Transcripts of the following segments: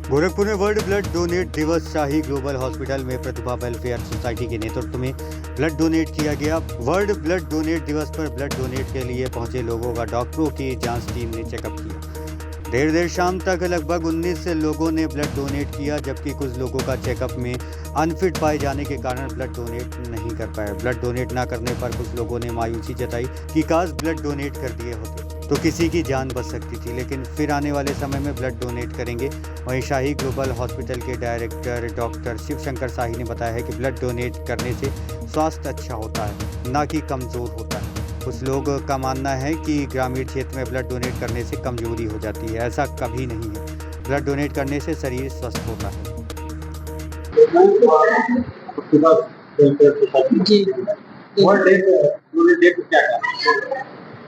गोरखपुर में world blood donate दिवस शाही global hospital में प्रतिभा वेलफेयर सोसाइटी के नेतृत्व में ब्लड डोनेट किया गया। वर्ल्ड ब्लड डोनेट दिवस पर ब्लड डोनेट के लिए पहुंचे लोगों का डॉक्टरों की जांच टीम ने चेकअप किया। देर शाम तक लगभग 19 लोगों ने ब्लड डोनेट किया, जबकि कुछ लोगों का चेकअप में अनफिट पाए जाने के कारण ब्लड डोनेट नहीं कर पाए। ब्लड डोनेट न करने पर कुछ लोगों ने मायूसी जताई कि काश ब्लड डोनेट कर दिए होते तो किसी की जान बच सकती थी, लेकिन फिर आने वाले समय में ब्लड डोनेट करेंगे। वहीं शाही ग्लोबल हॉस्पिटल के डायरेक्टर डॉक्टर शिव शंकर शाही ने बताया है कि ब्लड डोनेट करने से स्वास्थ्य अच्छा होता है, ना कि कमज़ोर होता है। कुछ लोग का मानना है कि ग्रामीण क्षेत्र में ब्लड डोनेट करने से कमजोरी हो जाती है, ऐसा कभी नहीं है। ब्लड डोनेट करने से शरीर स्वस्थ होता है। जी,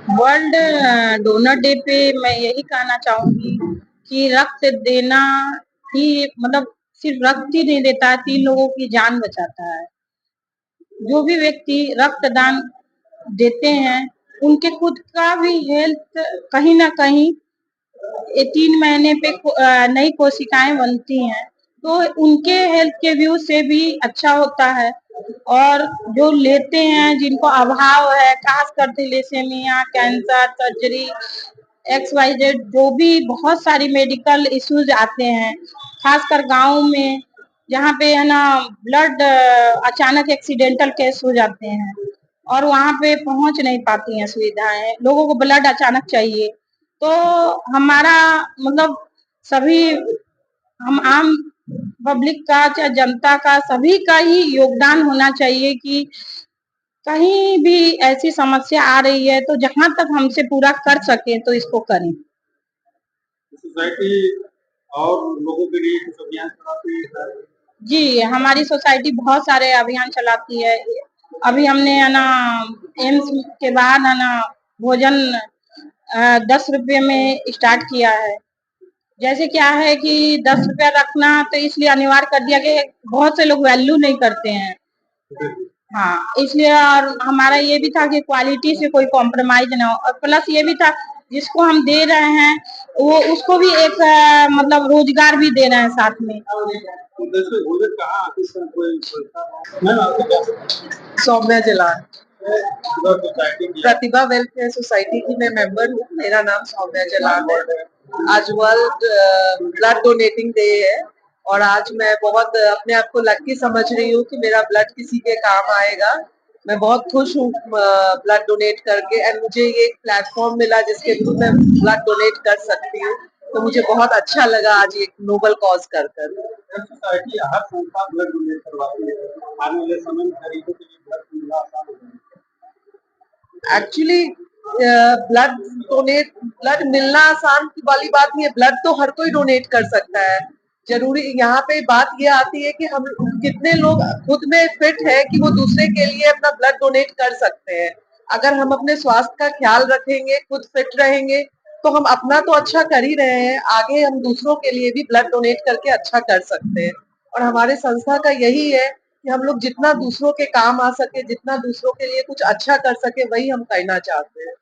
वर्ल्ड डोनर डे पे मैं यही कहना चाहूंगी कि रक्त देना ही मतलब सिर्फ रक्त ही नहीं देता है, 3 लोगों की जान बचाता है। जो भी व्यक्ति रक्तदान देते हैं उनके खुद का भी हेल्थ कहीं ना कहीं 3 महीने पे नई कोशिकाएं बनती हैं, तो उनके हेल्थ के व्यू से भी अच्छा होता है। और जो लेते हैं जिनको अभाव है, खासकर थैलेसीमिया, कैंसर, सर्जरी, XYZ जो भी बहुत सारी मेडिकल इश्यूज आते हैं, खासकर गांव में जहाँ पे है ना ब्लड अचानक एक्सीडेंटल केस हो जाते हैं और वहाँ पे पहुंच नहीं पाती हैं सुविधाएं, लोगों को ब्लड अचानक चाहिए। तो हमारा मतलब सभी हम आम पब्लिक का चाहे जनता का सभी का ही योगदान होना चाहिए कि कहीं भी ऐसी समस्या आ रही है तो जहां तक हमसे पूरा कर सके तो इसको करें। सोसाइटी और लोगों के लिए कुछ अभियान चलाती है? जी, हमारी सोसाइटी बहुत सारे अभियान चलाती है। अभी हमने है ना एम्स के बाद है ना भोजन 10 रुपये में स्टार्ट किया है। जैसे क्या है कि 10 रुपया रखना तो इसलिए अनिवार्य कर दिया कि बहुत से लोग वैल्यू नहीं करते हैं। हाँ, इसलिए और हमारा ये भी था कि क्वालिटी से कोई कॉम्प्रोमाइज ना हो, और प्लस ये भी था जिसको हम दे रहे हैं वो उसको भी एक मतलब रोजगार भी दे रहे हैं साथ में। सौम्या जलान, प्रतिभा वेलफेयर सोसाइटी की मैं मेंबर हूँ। मेरा नाम सौम्या जलान है। आज वर्ल्ड ब्लड डोनेटिंग डे है और आज मैं बहुत अपने आप को लकी समझ रही हूँ कि मेरा ब्लड किसी के काम आएगा। मैं बहुत खुश हूँ ब्लड डोनेट करके, एंड मुझे ये एक प्लेटफॉर्म मिला जिसके थ्रू मैं ब्लड डोनेट कर सकती हूँ, तो मुझे बहुत अच्छा लगा आज एक नोबल कॉज कर कर। सोसाइटी हर संस्था ब्लड डोनेट करवाती है, आने वाले समय में गरीबों के लिए ब्लड मिलना आसान हो जाएगा। एक्चुअली ब्लड मिलना आसान की वाली बात नहीं है। ब्लड तो हर कोई डोनेट कर सकता है। जरूरी यहाँ पे बात ये आती है कि हम कितने लोग खुद में फिट है कि वो दूसरे के लिए अपना ब्लड डोनेट कर सकते हैं। अगर हम अपने स्वास्थ्य का ख्याल रखेंगे, खुद फिट रहेंगे, तो हम अपना तो अच्छा कर ही रहे हैं, आगे हम दूसरों के लिए भी ब्लड डोनेट करके अच्छा कर सकते हैं। और हमारे संस्था का यही है कि हम लोग जितना दूसरों के काम आ सके, जितना दूसरों के लिए कुछ अच्छा कर सके, वही हम करना चाहते हैं।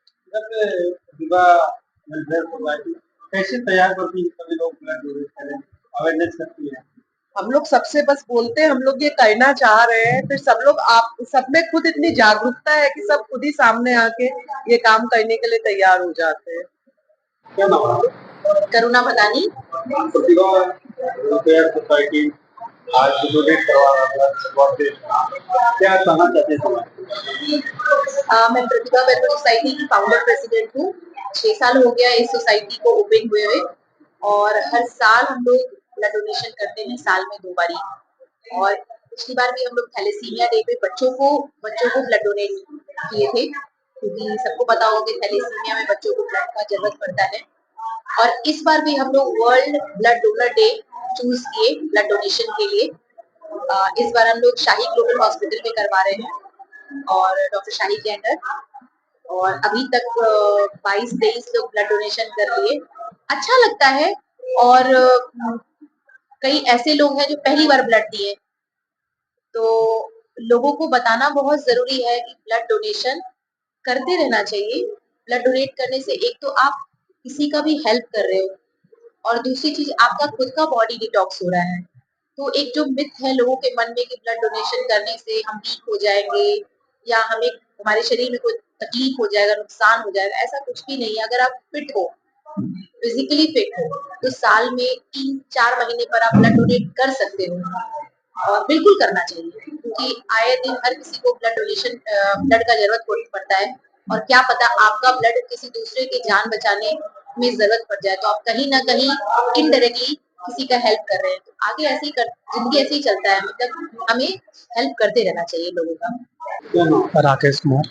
कैसे तैयार करती है सभी लोग ब्लड डोनेट करें, अवेयरनेस करती है? हम लोग सबसे बस बोलते हैं हम लोग ये करना चाह रहे हैं, फिर सब लोग आप सब में खुद इतनी जागरूकता है कि सब खुद ही सामने आके ये काम करने के लिए तैयार हो जाते हैं। क्या नाम है? करुणा मदानी। प्रतिभा वेलफेयर सोसाइटी आज डोनेट करवा रहा है, क्या कहना चाहते हैं समाज? मैं प्रतिभा वेलफेयर सोसाइटी की फाउंडर प्रेसिडेंट हूँ। 6 साल हो गया इस सोसाइटी को ओपन हुए और हर साल हम लोग ब्लड डोनेशन करते हैं, साल में 2 बारी। और पिछली बार भी हम लोग थैलेसीमिया डे पे बच्चों को ब्लड डोनेट किए थे, क्योंकि सबको पता होगा कि थैलेसीमिया में बच्चों को ब्लड का जरूरत पड़ता है। और इस बार भी हम लोग world blood donor day choose किए ब्लड डोनेशन के लिए। इस बार हम लोग शाही ग्लोबल हॉस्पिटल में करवा रहे हैं और डॉक्टर शाही के अंडर, और अभी तक 22-23 लोग ब्लड डोनेशन कर लिए। अच्छा लगता है। और कई ऐसे लोग हैं जो पहली बार ब्लड दिए, तो लोगों को बताना बहुत जरूरी है कि ब्लड डोनेशन करते रहना चाहिए। ब्लड डोनेट करने से एक तो आप किसी का भी हेल्प कर रहे हो, और दूसरी चीज आपका खुद का बॉडी डिटॉक्स हो रहा है। तो एक जो मिथ है लोगों के मन में कि ब्लड डोनेशन करने से हम वीक हो जाएंगे या हमें हमारे शरीर में कोई तकलीफ हो जाएगा, नुकसान हो जाएगा, ऐसा कुछ भी नहीं है। अगर आप फिट हो, फिजिकली फिट हो, तो साल में 3-4 महीने पर आप ब्लड डोनेट कर सकते हो और बिल्कुल करना चाहिए, क्योंकि आए दिन हर किसी को ब्लड का जरूरत पड़ता है और क्या पता आपका ब्लड किसी दूसरे की जान बचाने में जरूरत पड़ जाए, तो आप कहीं ना कहीं इनडायरेक्टली किसी का हेल्प कर रहे हैं। तो आगे ऐसे ही जिंदगी ऐसे ही चलता है, मतलब हमें हेल्प करते रहना चाहिए लोगों का। क्या नाम? राकेश कुमार।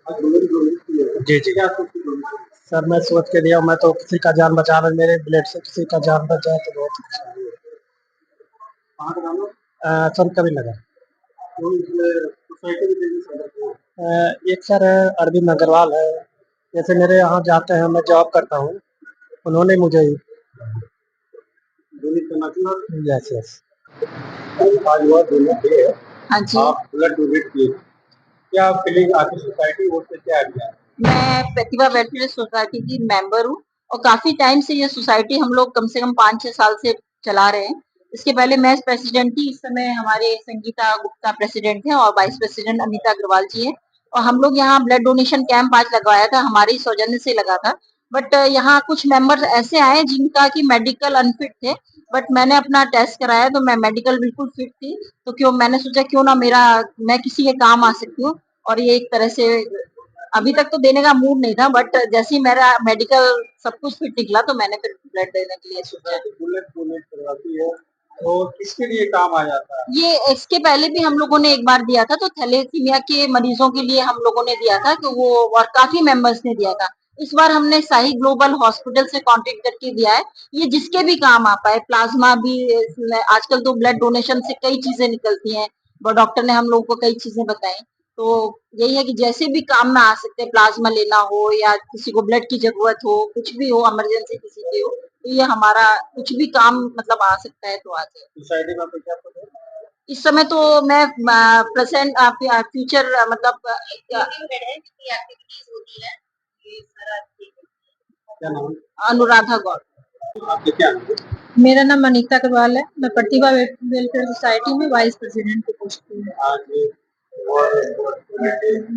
आज ब्लड डोनेट किया। जी जी क्या सोच के donate किया? सर, मैं सोच के दिया, मैं तो किसी का जान बचा रहा, मेरे ब्लड से किसी का जान बच जाए तो बहुत अच्छा है। कहाँ का नाम है? संत कबीर नगर। तो इसमें सोसाइटी में कैसे सेवा किया? एक सर अरविंद अग्रवाल है, जैसे मेरे यहाँ जाते हैं, मैं जॉब करता हूँ, उन्होंने मुझे डोनेट करना चाहिए। Yes yes. आज हुआ डोनेट डे है, हाँ जी, आप ब्लड डोनेट किए, क्या फीलिंग आपकी सोसाइटी और से क्या आइडिया? मैं प्रतिभा वेलफेयर सोसाइटी की मेंबर हूँ और काफी टाइम से ये सोसाइटी हम लोग कम से कम 5-6 साल से चला रहे हैं। इसके पहले मैं प्रेसिडेंट थी, इस समय हमारे संगीता गुप्ता प्रेसिडेंट हैं और वाइस प्रेसिडेंट अनीता अग्रवाल जी है। और हम लोग यहाँ ब्लड डोनेशन कैंप आज लगवाया था, हमारे ही सौजन्य से लगा था। बट यहाँ कुछ मेंबर्स ऐसे आए जिनका कि मेडिकल अनफिट थे, बट मैंने अपना टेस्ट कराया तो मैं मेडिकल बिल्कुल फिट थी। तो क्यों मैंने सोचा क्यों ना मैं किसी के काम आ सकती हूँ। और ये एक तरह से अभी तक तो देने का मूड नहीं था, बट जैसे ही मेरा मेडिकल सब कुछ फिट निकला तो मैंने फिर ब्लड देने के लिए सोचा। ब्लड डोनेट करवाती है तो किसके लिए काम आ जाता है? ये इसके पहले भी हम लोगों ने एक बार दिया था, तो थैलेसीमिया के मरीजों के लिए हम लोगों ने दिया था, कि वो और काफी मेंबर्स ने दिया था। इस बार हमने साही ग्लोबल हॉस्पिटल से कांटेक्ट करके दिया है, ये जिसके भी काम आ पाए। प्लाज्मा भी आजकल तो ब्लड डोनेशन से कई चीजें निकलती हैं, वो डॉक्टर ने हम लोगों को कई चीजें बताई। तो यही है कि जैसे भी काम में आ सकते हैं, प्लाज्मा लेना हो या किसी को ब्लड की जरूरत हो, कुछ भी हो, इमरजेंसी किसी की हो, तो ये हमारा कुछ भी काम मतलब आ सकता है तो आ जाए। सोसाइटी में आपको क्या पता है? इस समय तो मैं प्रेजेंट फ्यूचर मतलब एक्टिविटीज होती है, ये सारा क्या नाम है? अनुराधा गौड़। आपके क्या नाम है? मेरा नाम अनीता अग्रवाल है, मैं प्रतिभा वेलफेयर सोसाइटी में वाइस प्रेसिडेंट की पोस्ट पे हूँ। आज और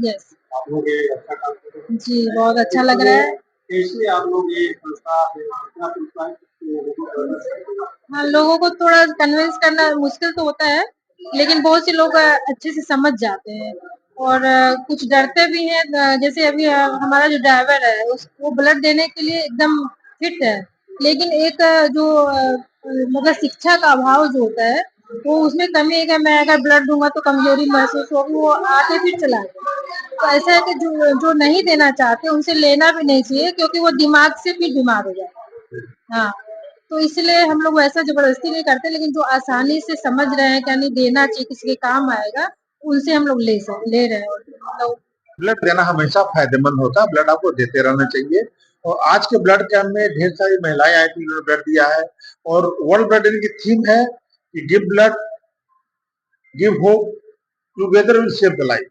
यस आप लोग ये अच्छा काम कर रहे हैं। जी, बहुत अच्छा लग रहा है। कैसे आप लोग ये संस्था कितना प्रोत्साहित करते हैं? हाँ, लोगों को थोड़ा कन्विंस करना मुश्किल तो होता है, लेकिन बहुत से लोग अच्छे से समझ जाते हैं और कुछ डरते भी हैं। जैसे अभी हमारा जो ड्राइवर है वो ब्लड देने के लिए एकदम फिट है, लेकिन एक मतलब शिक्षा का अभाव जो होता है वो उसमें कमी है कि मैं अगर ब्लड दूंगा तो कमजोरी महसूस होगी, वो आके फिर चला जाए। तो ऐसा है कि जो जो नहीं देना चाहते उनसे लेना भी नहीं चाहिए, क्योंकि वो दिमाग से फिर बीमार हो जाए। हाँ, तो इसलिए हम लोग वैसा जबरदस्ती नहीं करते, लेकिन जो आसानी से समझ रहे हैं कि नहीं देना चाहिए, किसी के काम आएगा, उनसे हम लोग ले रहे हैं। और मतलब ब्लड देना हमेशा फायदेमंद होता है, ब्लड आपको देते रहना चाहिए। और आज के ब्लड कैंप में ढेर सारी महिलाएं आई थी, उन्होंने ब्लड दिया है। और वर्ल्ड ब्लड डे की थीम है कि give blood, give hope, together will save the life.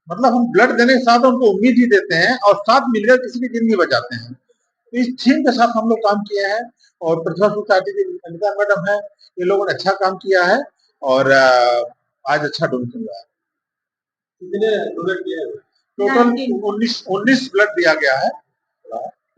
मतलब हम ब्लड देने के साथ उनको उम्मीद ही देते हैं और साथ मिलकर किसी की जिंदगी बचाते हैं। तो इस थीम के साथ हम लोग काम किए हैं और प्रतिभा सोसाइटी की अनिता मैडम है, ये लोगों ने अच्छा काम किया है और आज अच्छा डोनेशन हुआ है। कितने डोनेट किए हैं? टोटल 19 ब्लड दिया गया है।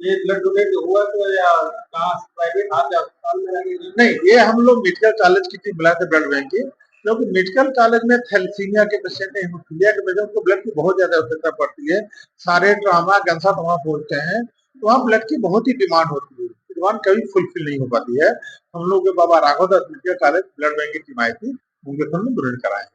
ये ब्लड डोनेट हुआ तो या कहाँ प्राइवेट हाथ या अस्पताल में लगे? नहीं, ये हम लोग मेडिकल कॉलेज की टीम बुलाए थे ब्लड बैंक की, क्योंकि मेडिकल कॉलेज में थैलेसीमिया के पेशेंट, हेमोफीलिया के पेशेंट को ब्लड की बहुत ज्यादा आवश्यकता पड़ती है। सारे ट्रामा गंसाट वहाँ पहुंचते हैं, तो वहाँ ब्लड की बहुत ही डिमांड होती है, डिमांड कभी फुलफिल नहीं हो पाती है। हम लोग बाबा राघव दास मेडिकल कॉलेज ब्लड बैंक की टीम आई थी, उनके सामने डोनेट कराए।